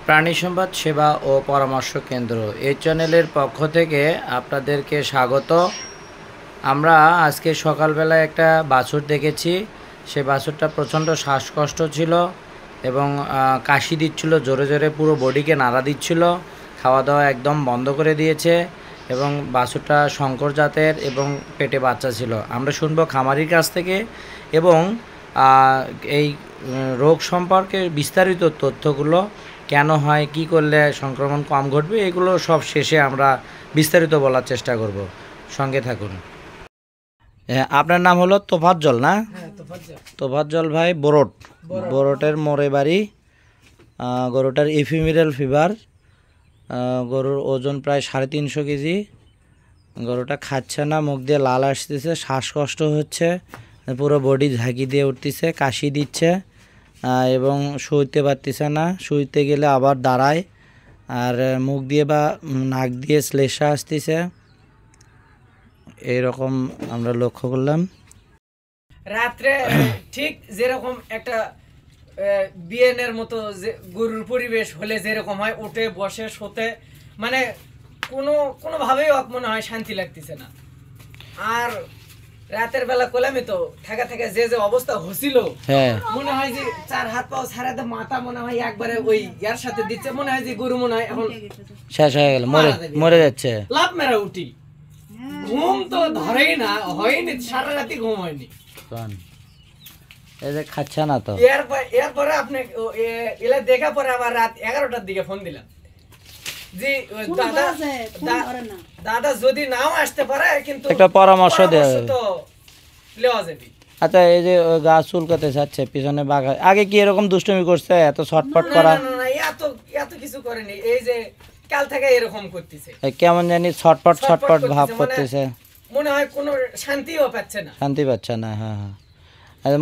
প্রাণী সম্পদ সেবা ও পরামর্শ কেন্দ্র এই চ্যানেলের পক্ষ থেকে আপনাদেরকে স্বাগত। আমরা আজকে সকালবেলায় একটা বাছুর দেখেছি। সেই বাছুরটা প্রচণ্ড শ্বাসকষ্ট ছিল এবং কাশি দিচ্ছিল, জোরে জোরে পুরো বডিকে নাড়া দিচ্ছিল। খাওয়া দাওয়া একদম বন্ধ করে দিয়েছে এবং বাছুরটা শঙ্কর জাতের এবং পেটে বাচ্চা ছিল। আমরা শুনবো খামারির কাছ থেকে এবং এই রোগ সম্পর্কে বিস্তারিত তথ্যগুলো, কেন হয়, কি করলে সংক্রমণ কম ঘটবে, এগুলো সব শেষে আমরা বিস্তারিত বলার চেষ্টা করব। সঙ্গে থাকুন। আপনার নাম হলো তোফাজ্জল না? তোফাজ্জল ভাই বরটের মোড়ে বাড়ি। গরুটার এফিমেরাল ফিভার, গরুর ওজন প্রায় 350 কেজি। গরুটা খাচ্ছে না, মুখ দিয়ে লাল আসতেছে, শ্বাসকষ্ট হচ্ছে, পুরো বডি ঝাঁকি দিয়ে উঠতেছে, কাশি দিচ্ছে এবং শুইতে পারতেছে না। শুইতে গেলে আবার দাঁড়ায়, আর মুখ দিয়ে বা নাক দিয়ে শ্লেষা আসতেছে। এইরকম আমরা লক্ষ্য করলাম। রাত্রে ঠিক যেরকম একটা বিয়েনের মতো যে গরুর পরিবেশ হলে যেরকম হয়, উঠে বসে শোতে, মানে কোনোভাবেই মনে হয় শান্তি লাগতেছে না। আর রাতের বেলা কোলামি তো থাকা থেকে যে অবস্থা হচ্ছিল, মনে হয় যে 4 হাত পাও ছাড়াতে মাথা মনে হয় একবারে ওই ইয়ার সাথে দিচ্ছে। মনে হয় যে গরু মনে হয় এখন শেষ হয়ে গেল, মরে যাচ্ছে। লাভ মেরা উঠি, ঘুম তো ধরেই না, হয়নি, সারা রাতি ঘুম হয়নি। এই যে খাচ্ছে না তো। এরপরে আপনি এলা দেখা পরে আবার রাত 11টার দিকে ফোন দিলাম জি দাদা যদি নাও আসতে পারে কিন্তু একটা পরামর্শ দেওয়া যাবে। আচ্ছা, এই যে গা চুলকাতে চাচ্ছে পিছনে বাঘা, আগে কি এরকম দুষ্টুমি করছে? এত ছটফট করা? না, এত কিছু করেনি। এই যে কাল থেকে এরকম করতেছে, কেমন জানি ছটফট ভাব করতেছে, মনে হয় কোনো শান্তিও পাচ্ছে না। শান্তি পাচ্ছে না। হ্যাঁ।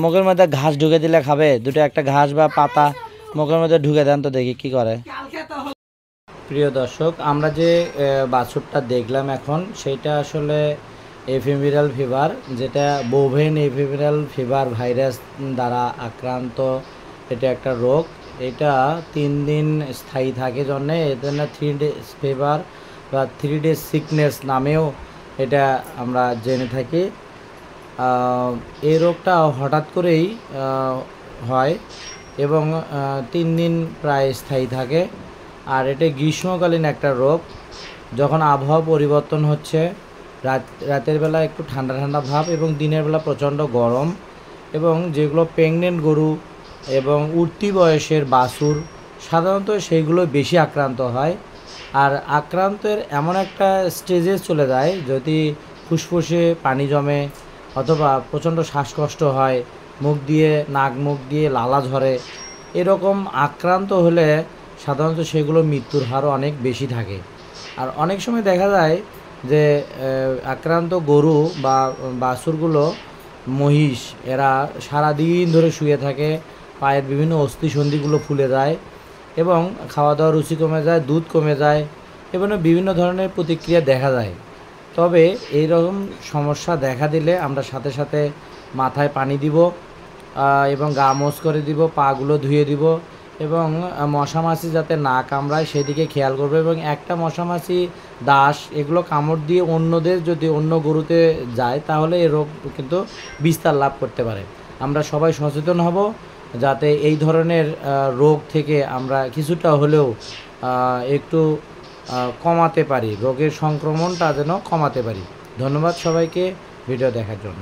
মুখের মধ্যে ঘাস ঢুকে দিলে খাবে? দুটো একটা ঘাস বা পাতা মুখের মধ্যে ঢুকে দেন তো দেখি কি করে। প্রিয় দর্শক, আমরা যে বাছুরটা দেখলাম এখন, সেইটা আসলে এফিমেরাল ফিভার, যেটা বোভেন এফিমেরাল ফিভার ভাইরাস দ্বারা আক্রান্ত। এটা একটা রোগ, এটা 3 দিন স্থায়ী থাকে জন্যে এদের 3 ডেজ ফিভার বা 3 ডেজ সিকনেস নামেও এটা আমরা জেনে থাকি। এই রোগটা হঠাৎ করেই হয় এবং 3 দিন প্রায় স্থায়ী থাকে। আর এটা গ্রীষ্মকালীন একটা রোগ। যখন আবহাওয়া পরিবর্তন হচ্ছে, রাতের বেলা একটু ঠান্ডা ঠান্ডা ভাব এবং দিনের বেলা প্রচণ্ড গরম, এবং যেগুলো প্রেগনেন্ট গরু এবং উঠতি বয়সের বাছুর সাধারণত সেইগুলো বেশি আক্রান্ত হয়। আর আক্রান্তের এমন একটা স্টেজে চলে যায়, যদি ফুসফুসে পানি জমে অথবা প্রচণ্ড শ্বাসকষ্ট হয়, নাক মুখ দিয়ে লালা ঝরে, এরকম আক্রান্ত হলে সাধারণত সেগুলো মৃত্যুর হারও অনেক বেশি থাকে। আর অনেক সময় দেখা যায় যে আক্রান্ত গরু বা বাছুরগুলো, মহিষ, এরা সারাদিন ধরে শুয়ে থাকে, পায়ের বিভিন্ন অস্থিসন্ধিগুলো ফুলে যায় এবং খাওয়া দাওয়ার রুচি কমে যায়, দুধ কমে যায় এবং বিভিন্ন ধরনের প্রতিক্রিয়া দেখা যায়। তবে এই রকম সমস্যা দেখা দিলে আমরা সাথে সাথে মাথায় পানি দিব এবং গা মোছ করে দিব, পাগুলো ধুয়ে দিব এবং মশামাছি যাতে না কামড়ায় সেদিকে খেয়াল করবে। এবং একটা মশামাছি, দাস, এগুলো কামড় দিয়ে অন্যদের যদি অন্য গরুতে যায় তাহলে এই রোগ কিন্তু বিস্তার লাভ করতে পারে। আমরা সবাই সচেতন হব যাতে এই ধরনের রোগ থেকে আমরা কিছুটা হলেও একটু কমাতে পারি, রোগের সংক্রমণটা যেন কমাতে পারি। ধন্যবাদ সবাইকে ভিডিও দেখার জন্য।